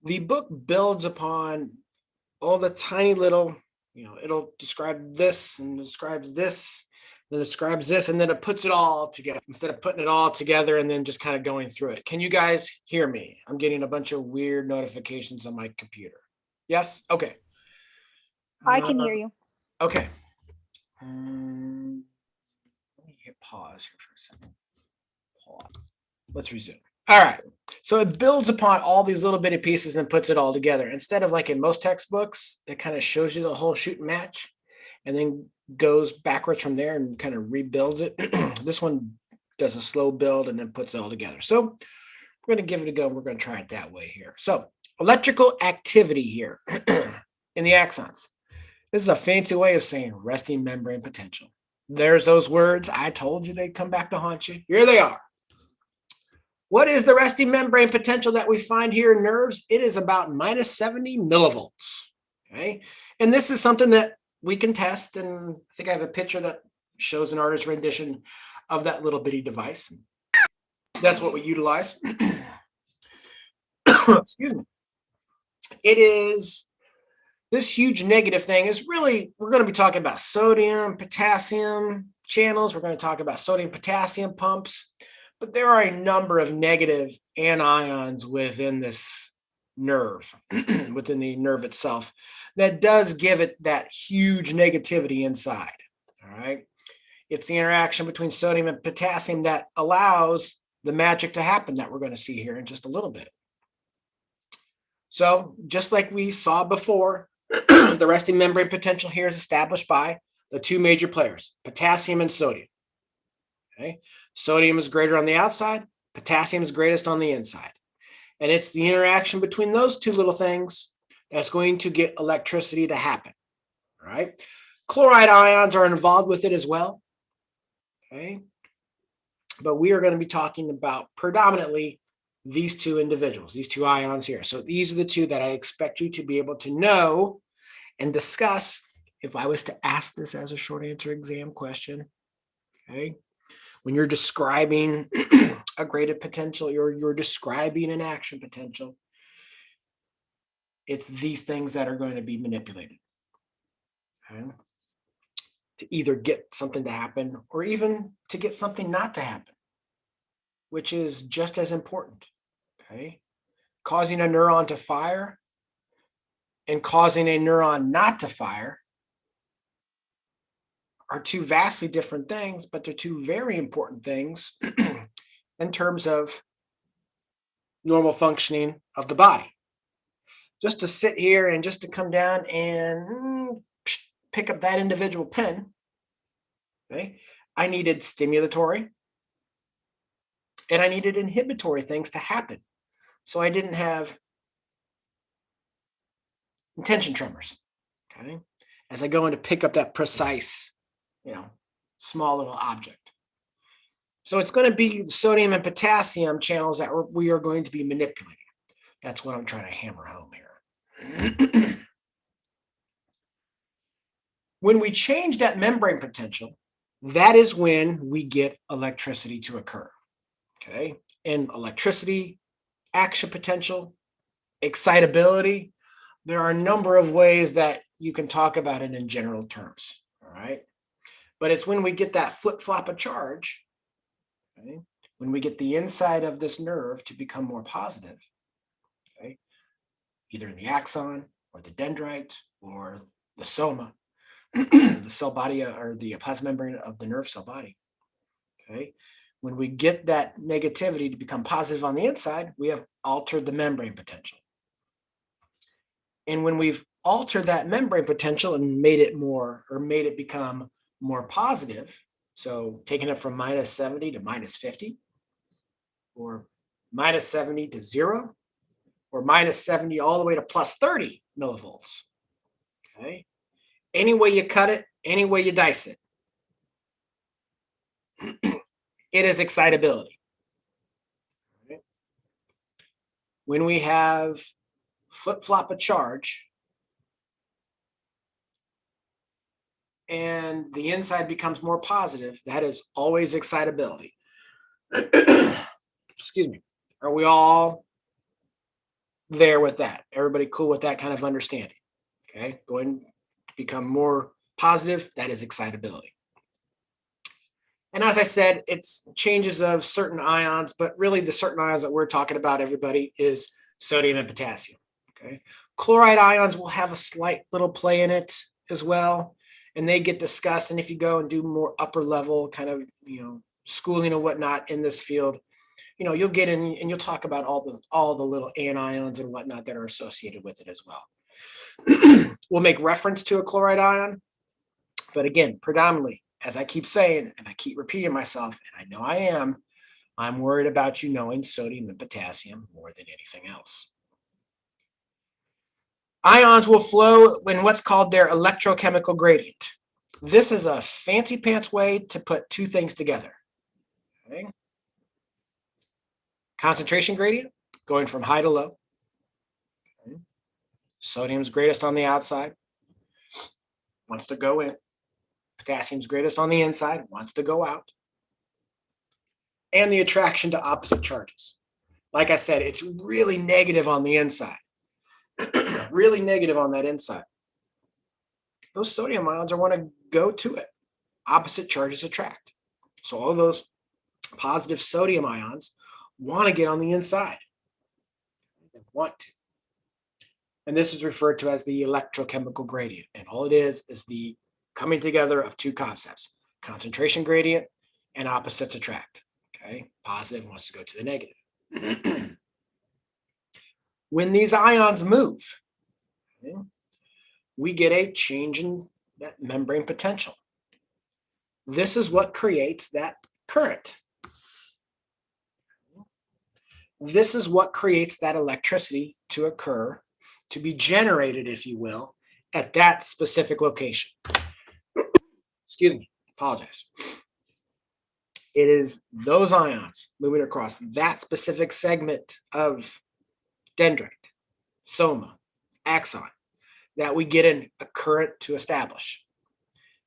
The book builds upon all the tiny little, it'll describe this and describes this, then describes this, and then it puts it all together instead of putting it all together and then just kind of going through it. Can you guys hear me? I'm getting a bunch of weird notifications on my computer. Yes? Okay. I Uh, can hear you. okay. Let me hit pause here for a second. Pause. Let's resume. All right. So it builds upon all these little bitty pieces and puts it all together. Instead of like in most textbooks, it kind of shows you the whole shoot and match and then goes backwards from there and kind of rebuilds it. This one does a slow build and then puts it all together. So we're going to give it a go. And we're going to try it that way here. So electrical activity here in the axons. This is a fancy way of saying resting membrane potential. There's those words. I told you they'd come back to haunt you. Here they are. What is the resting membrane potential that we find here in nerves? It is about minus 70 millivolts. Okay. And this is something that we can test. And I think I have a picture that shows an artist's rendition of that little bitty device. That's what we utilize. Excuse me. It is this huge negative thing is really, we're going to be talking about sodium, potassium channels. We're going to talk about sodium, potassium pumps. But there are a number of negative anions within this nerve, within the nerve itself, that does give it that huge negativity inside. All right. It's the interaction between sodium and potassium that allows the magic to happen that we're going to see here in just a little bit. So just like we saw before, the resting membrane potential here is established by the two major players, potassium and sodium. Okay. Sodium is greater on the outside, potassium is greatest on the inside. And it's the interaction between those two little things that's going to get electricity to happen. All right. Chloride ions are involved with it as well. Okay. But we are going to be talking about predominantly these two individuals, these two ions here. So these are the two that I expect you to be able to know and discuss if I was to ask this as a short answer exam question. Okay. When you're describing a graded potential, you're describing an action potential, it's these things that are going to be manipulated. Okay? To either get something to happen or even to get something not to happen, which is just as important. Okay? Causing a neuron to fire and causing a neuron not to fire are two vastly different things, but they're two very important things in terms of normal functioning of the body. Just to sit here and just to come down and pick up that individual pen, okay, I needed stimulatory and I needed inhibitory things to happen. So I didn't have intention tremors, okay, as I go in to pick up that precise, small little object. So it's going to be sodium and potassium channels that we are going to be manipulating. That's what I'm trying to hammer home here. When we change that membrane potential, that is when we get electricity to occur. Okay. And electricity, action potential, excitability, there are a number of ways that you can talk about it in general terms. All right. But it's when we get that flip flop of charge, okay, when we get the inside of this nerve to become more positive, okay, either in the axon or the dendrite or the soma, the cell body or the plasma membrane of the nerve cell body. Okay. When we get that negativity to become positive on the inside, we have altered the membrane potential. And when we've altered that membrane potential and made it become more positive, so taking it from minus 70 to minus 50, or minus 70 to 0, or minus 70 all the way to plus 30 millivolts. Okay. Any way you cut it, any way you dice it, it is excitability. Okay. When we have flip-flop a charge and the inside becomes more positive, that is always excitability. Excuse me. Are we all there with that? Everybody cool with that kind of understanding? Okay, going to become more positive, that is excitability. And as I said, it's changes of certain ions, but really the certain ions that we're talking about, everybody, is sodium and potassium. Okay, chloride ions will have a slight little play in it as well, and they get discussed. And if you go and do more upper level kind of schooling and whatnot in this field, you'll get in and you'll talk about all the little anions and whatnot that are associated with it as well. We'll make reference to a chloride ion, but again, predominantly, as I keep saying, and I keep repeating myself, and I know I'm worried about you knowing sodium and potassium more than anything else. Ions will flow in what's called their electrochemical gradient. This is a fancy pants way to put two things together. Okay? Concentration gradient, going from high to low. Okay? Sodium's greatest on the outside, wants to go in. Potassium's greatest on the inside, wants to go out. And the attraction to opposite charges. Like I said, it's really negative on the inside. Really negative on that inside. Those sodium ions are want to go to it. Opposite charges attract. So all of those positive sodium ions want to get on the inside. They want to. And this is referred to as the electrochemical gradient. And all it is the coming together of two concepts: concentration gradient and opposites attract. Okay, positive wants to go to the negative. When these ions move, okay, we get a change in that membrane potential. This is what creates that current. This is what creates that electricity to occur, to be generated, if you will, at that specific location. Excuse me, apologize. It is those ions moving across that specific segment of dendrite, soma, axon, that we get a current to establish.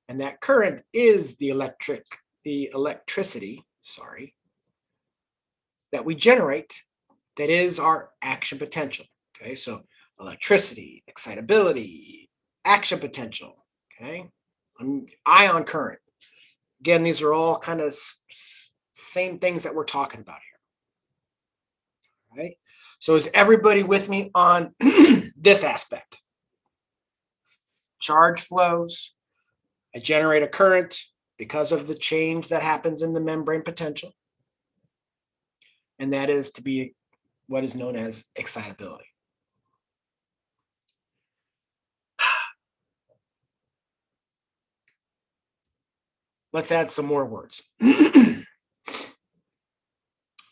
And that current is the electricity, that we generate, that is our action potential. Okay, so electricity, excitability, action potential, okay, ion current. Again, these are all kind of same things that we're talking about here. Right? So is everybody with me on this aspect? Charge flows. I generate a current because of the change that happens in the membrane potential. And that is to be what is known as excitability. Let's add some more words.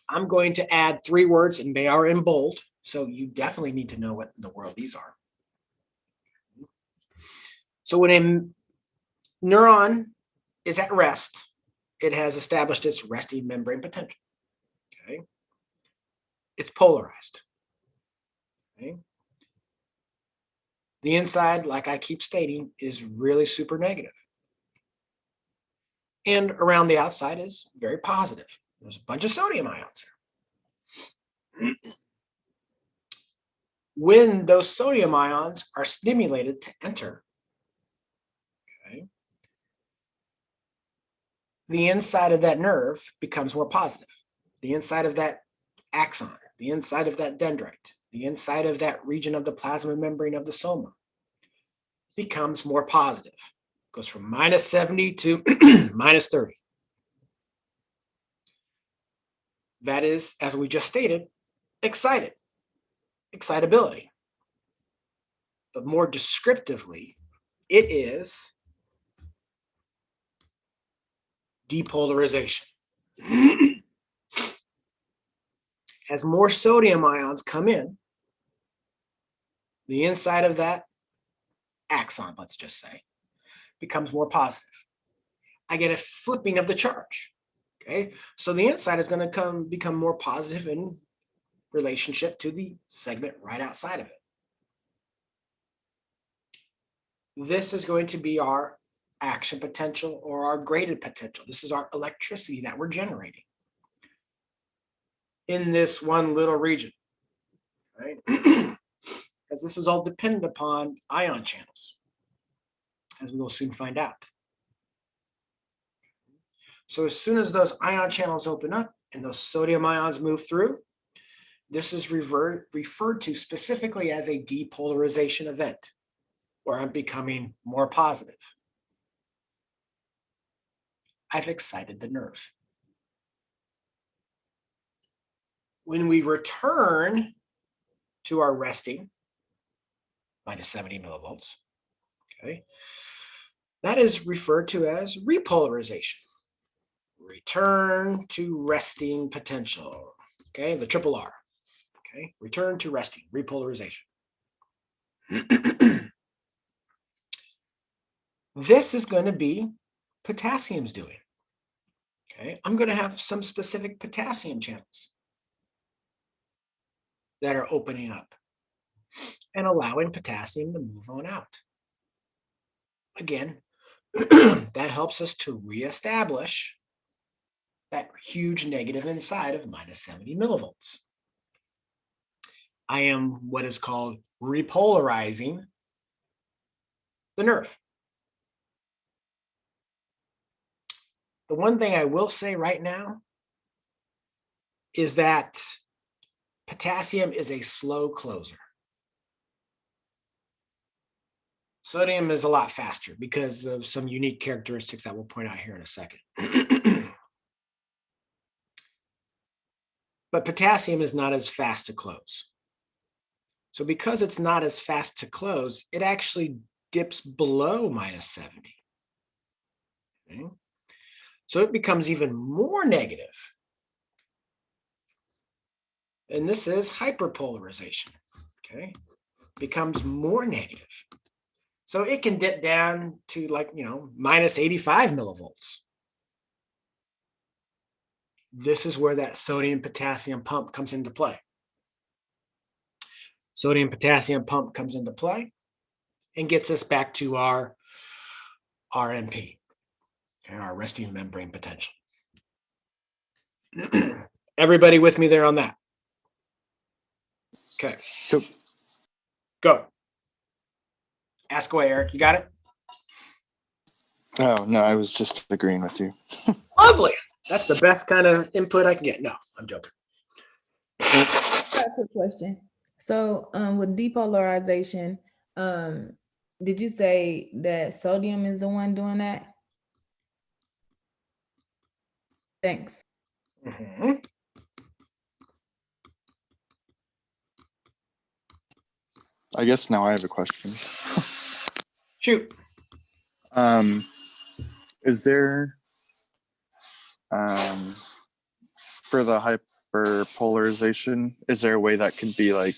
I'm going to add 3 words, and they are in bold, so you definitely need to know what in the world these are. So when a neuron is at rest, it has established its resting membrane potential. Okay, it's polarized. Okay, the inside, like I keep stating, is really super negative. And around the outside is very positive. There's a bunch of sodium ions here. When those sodium ions are stimulated to enter, okay, the inside of that nerve becomes more positive. The inside of that axon, the inside of that dendrite, the inside of that region of the plasma membrane of the soma becomes more positive. Goes from minus 70 to minus 30. That is, as we just stated, excitability. But more descriptively, it is depolarization. As more sodium ions come in, the inside of that axon, let's just say, becomes more positive. I get a flipping of the charge. Okay, so the inside is going to become more positive in relationship to the segment right outside of it. This is going to be our action potential or our graded potential. This is our electricity that we're generating in this one little region. right? Because this is all dependent upon ion channels, as we will soon find out. So as soon as those ion channels open up and those sodium ions move through, this is referred to specifically as a depolarization event, where I'm becoming more positive. I've excited the nerve. When we return to our resting, minus 70 millivolts, okay, that is referred to as repolarization. Return to resting potential, okay, the triple R, okay, return to resting, repolarization. This is going to be potassium's doing, okay. I'm going to have some specific potassium channels that are opening up and allowing potassium to move on out. Again, that helps us to reestablish that huge negative inside of minus 70 millivolts. I am what is called repolarizing the nerve. The one thing I will say right now is that potassium is a slow closer. Sodium is a lot faster because of some unique characteristics that we'll point out here in a second. But potassium is not as fast to close. So because it's not as fast to close, it actually dips below minus 70. Okay? So it becomes even more negative. And this is hyperpolarization, okay? Becomes more negative. So it can dip down to like, minus 85 millivolts. This is where that sodium potassium pump comes into play. Sodium potassium pump comes into play and gets us back to our RMP, our resting membrane potential. Everybody with me there on that? Okay. Sure. Go. Ask away, Eric. You got it? Oh, no, I was just agreeing with you. Lovely. That's the best kind of input I can get. No, I'm joking. I got a quick question. So with depolarization, did you say that sodium is the one doing that? Thanks. Mm-hmm. I guess now I have a question. Shoot. Is there, for the hyperpolarization, is there a way that could be like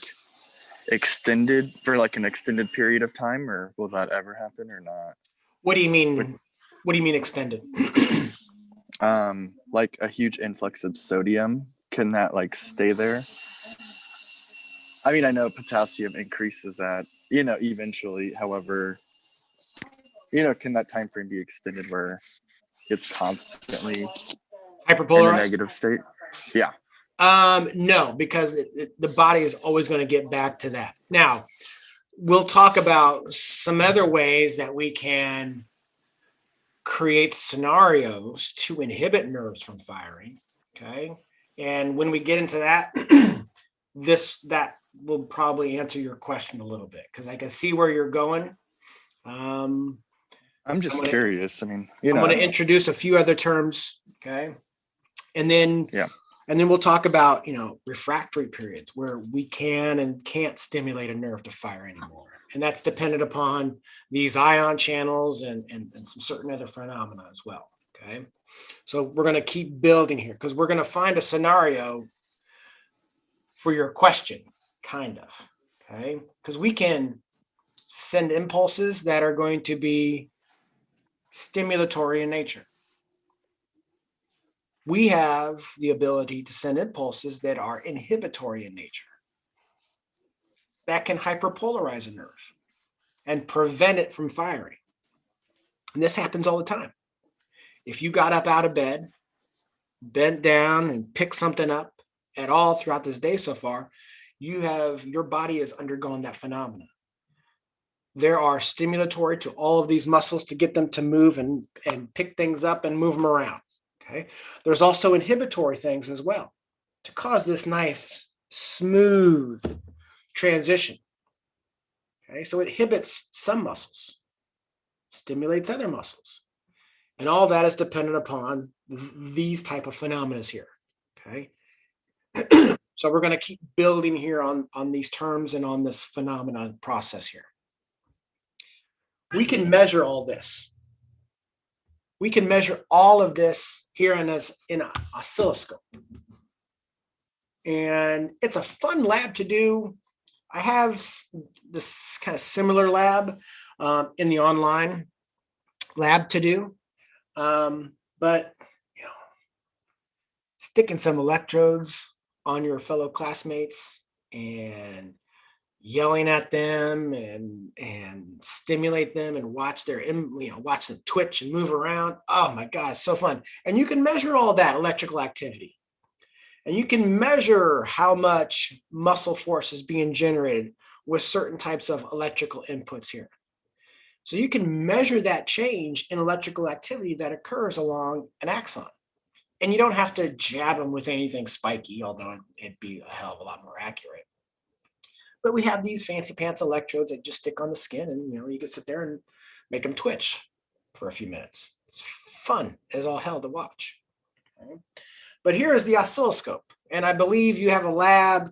extended for like an extended period of time, or will that ever happen or not? What do you mean? What do you mean extended? Like a huge influx of sodium, can that like stay there? I mean, I know potassium increases that, eventually. However, can that time frame be extended where it's constantly in a Hyperpolarized? negative state? Yeah. No, because the body is always going to get back to that. Now, we'll talk about some other ways that we can create scenarios to inhibit nerves from firing. Okay. And when we get into that, that will probably answer your question a little bit, because I can see where you're going. I'm just curious. I mean, I'm going to introduce a few other terms. Okay. And then, yeah. And then we'll talk about, refractory periods where we can and can't stimulate a nerve to fire anymore. And that's dependent upon these ion channels and some certain other phenomena as well. Okay. So we're going to keep building here because we're going to find a scenario for your question, kind of. Okay. Because we can send impulses that are going to be stimulatory in nature. We have the ability to send impulses that are inhibitory in nature, that can hyperpolarize a nerve and prevent it from firing. And this happens all the time. If you got up out of bed, bent down and picked something up at all throughout this day so far, your body has undergone that phenomenon. There are stimulatory to all of these muscles to get them to move and pick things up and move them around. Okay. There's also inhibitory things as well to cause this nice, smooth transition. Okay. So it inhibits some muscles, stimulates other muscles. And all that is dependent upon these type of phenomena here. Okay. So we're going to keep building here on these terms and on this phenomenon process here. We can measure all this. We can measure all of this here in an oscilloscope. And it's a fun lab to do. I have this kind of similar lab in the online lab to do. But, sticking some electrodes on your fellow classmates and yelling at them and stimulate them and watch watch them twitch and move around. Oh my God, it's so fun. And you can measure all that electrical activity. And you can measure how much muscle force is being generated with certain types of electrical inputs here. So you can measure that change in electrical activity that occurs along an axon. And you don't have to jab them with anything spiky, although it'd be a hell of a lot more accurate. But we have these fancy pants electrodes that just stick on the skin, and you can sit there and make them twitch for a few minutes. It's fun as all hell to watch. Okay. But here is the oscilloscope, and I believe you have a lab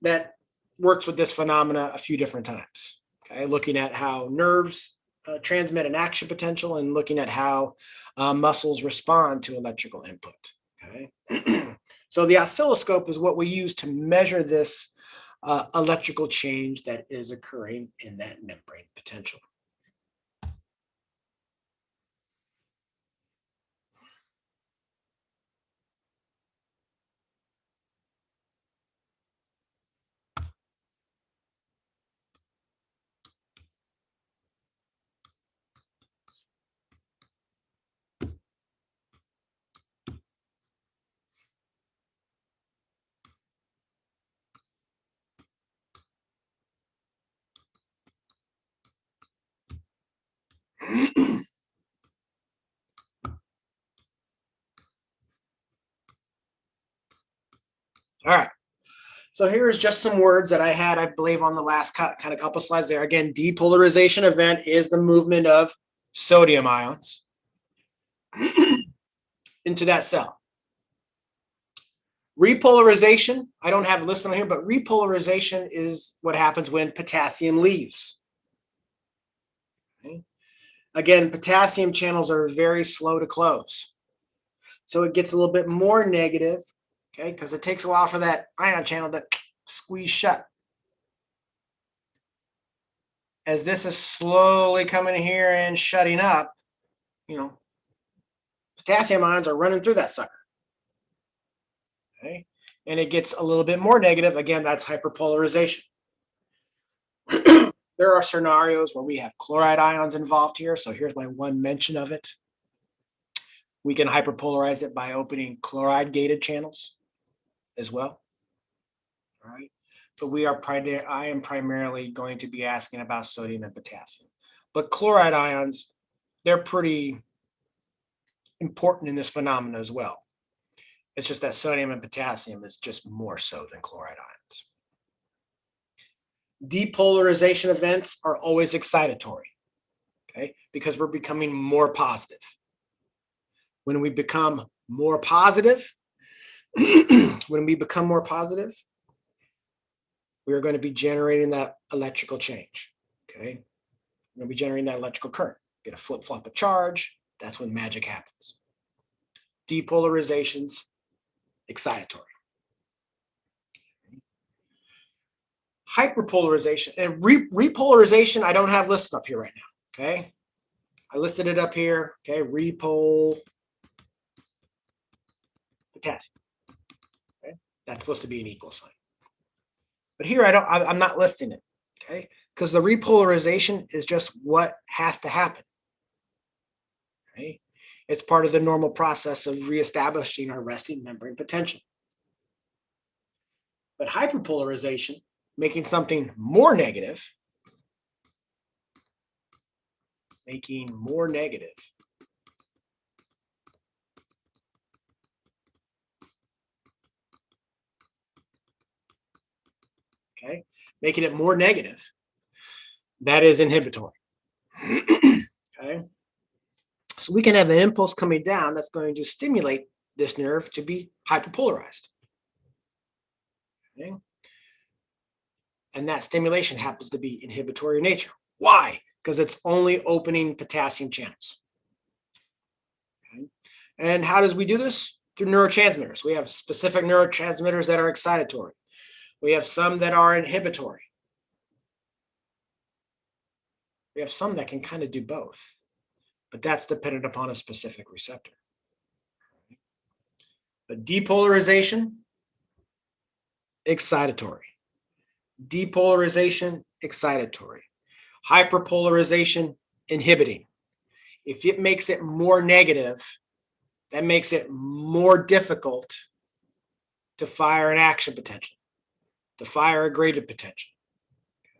that works with this phenomena a few different times. Okay, looking at how nerves transmit an action potential and looking at how muscles respond to electrical input. Okay, so the oscilloscope is what we use to measure this electrical change that is occurring in that membrane potential. All right. So here's just some words that I had, I believe, on the last kind of couple slides there. Again, depolarization event is the movement of sodium ions into that cell. Repolarization, I don't have it listed on here, but repolarization is what happens when potassium leaves. Okay. Again, potassium channels are very slow to close. So it gets a little bit more negative, okay, because it takes a while for that ion channel to squeeze shut. As this is slowly coming here and shutting up, potassium ions are running through that sucker. Okay, and it gets a little bit more negative. Again, that's hyperpolarization. There are scenarios where we have chloride ions involved here. So here's my one mention of it. We can hyperpolarize it by opening chloride gated channels as well. All right. But I am primarily going to be asking about sodium and potassium. But chloride ions, they're pretty important in this phenomenon as well. It's just that sodium and potassium is just more so than chloride ions. Depolarization events are always excitatory, okay, because we're becoming more positive. When we become more positive, we are going to be generating that electrical change, okay? We're going to be generating that electrical current. Get a flip-flop of charge, that's when magic happens. Depolarization's excitatory. Hyperpolarization and repolarization, I don't have listed up here right now, okay? I listed it up here, okay? Repol potassium, okay? That's supposed to be an equal sign. But here I'm not listing it, okay? Because the repolarization is just what has to happen, okay? It's part of the normal process of reestablishing our resting membrane potential. But hyperpolarization, making something more negative, okay, making it more negative, that is inhibitory. Okay, so we can have an impulse coming down that's going to stimulate this nerve to be hyperpolarized. Okay, and that stimulation happens to be inhibitory in nature. Why? Because it's only opening potassium channels. Okay, and how does we do this? Through neurotransmitters. We have specific neurotransmitters that are excitatory. We have some that are inhibitory. We have some that can kind of do both, but that's dependent upon a specific receptor. But depolarization, excitatory. Depolarization, excitatory. Hyperpolarization, inhibiting. If it makes it more negative, that makes it more difficult to fire an action potential, to fire a graded potential.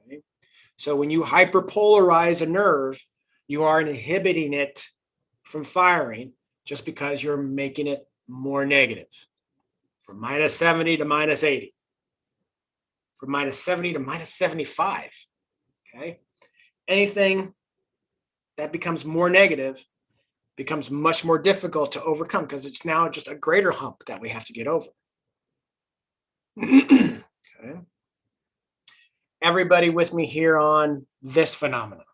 Okay? So when you hyperpolarize a nerve, you are inhibiting it from firing just because you're making it more negative. From minus 70 to minus 80. From minus 70 to minus 75. Okay. Anything that becomes more negative becomes much more difficult to overcome because it's now just a greater hump that we have to get over. Okay. Everybody with me here on this phenomenon?